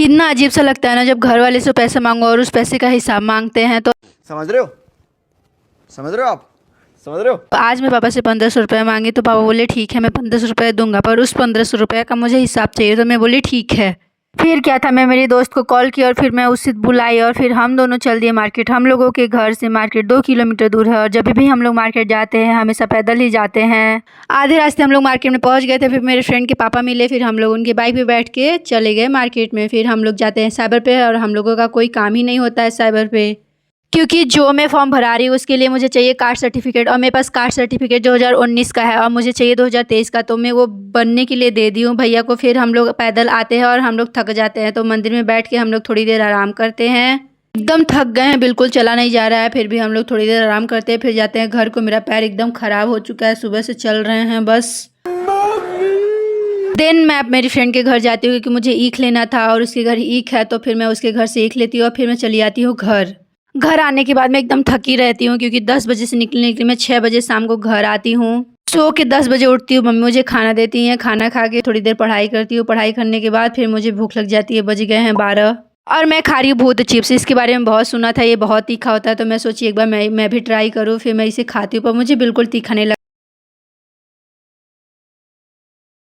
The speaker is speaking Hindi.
कितना अजीब सा लगता है ना जब घर वाले से पैसे मांगो और उस पैसे का हिसाब मांगते हैं। तो समझ रहे हो? समझ रहे हो आप? समझ रहे हो? आज मैं पापा से 1500 रुपये मांगी तो पापा बोले ठीक है मैं 1500 रुपये दूंगा, पर उस 1500 रुपये का मुझे हिसाब चाहिए। तो मैं बोली ठीक है। फिर क्या था, मैं मेरी दोस्त को कॉल किया और फिर मैं उससे बुलाई और फिर हम दोनों चल दिए मार्केट। हम लोगों के घर से मार्केट 2 किलोमीटर दूर है और जब भी हम लोग मार्केट जाते हैं हमेशा पैदल ही जाते हैं। आधे रास्ते हम लोग मार्केट में पहुंच गए थे। फिर मेरे फ्रेंड के पापा मिले, फिर हम लोग उनकी बाइक पे बैठ के चले गए मार्केट में। फिर हम लोग जाते हैं साइबर पे और हम लोगों का कोई काम ही नहीं होता है साइबर पे, क्योंकि जो मैं फॉर्म भरा रही हूँ उसके लिए मुझे चाहिए कास्ट सर्टिफिकेट और मेरे पास कास्ट सर्टिफिकेट 2019 का है और मुझे चाहिए 2023 का। तो मैं वो बनने के लिए दे दी हूँ भैया को। फिर हम लोग पैदल आते हैं और हम लोग थक जाते हैं तो मंदिर में बैठ के हम लोग थोड़ी देर आराम करते हैं। एकदम थक गए हैं, बिल्कुल चला नहीं जा रहा है, फिर भी हम लोग थोड़ी देर आराम करते हैं फिर जाते हैं घर को। मेरा पैर एकदम ख़राब हो चुका है, सुबह से चल रहे हैं बस। देन मैं मेरी फ्रेंड के घर जाती हूँ क्योंकि मुझे ईख लेना था और उसके घर ईख है, तो फिर मैं उसके घर से ईख लेती हूँ और फिर मैं चली आती हूँ घर। घर आने के बाद मैं एकदम थकी रहती हूँ क्योंकि 10 बजे से निकलने के लिए मैं 6 बजे शाम को घर आती हूँ। सो के 10 बजे उठती हूँ, मम्मी मुझे खाना देती हैं, खाना खा के थोड़ी देर पढ़ाई करती हूँ। पढ़ाई करने के बाद फिर मुझे भूख लग जाती है, बज गए हैं 12 और मैं खा रही हूँ भूत चिप्स। इसके बारे में बहुत सुना था, ये बहुत तीखा होता है, तो मैं सोची एक बार मैं भी ट्राई करूँ। फिर मैं इसे खाती हूँ पर मुझे बिल्कुल तीखा नहीं लगा।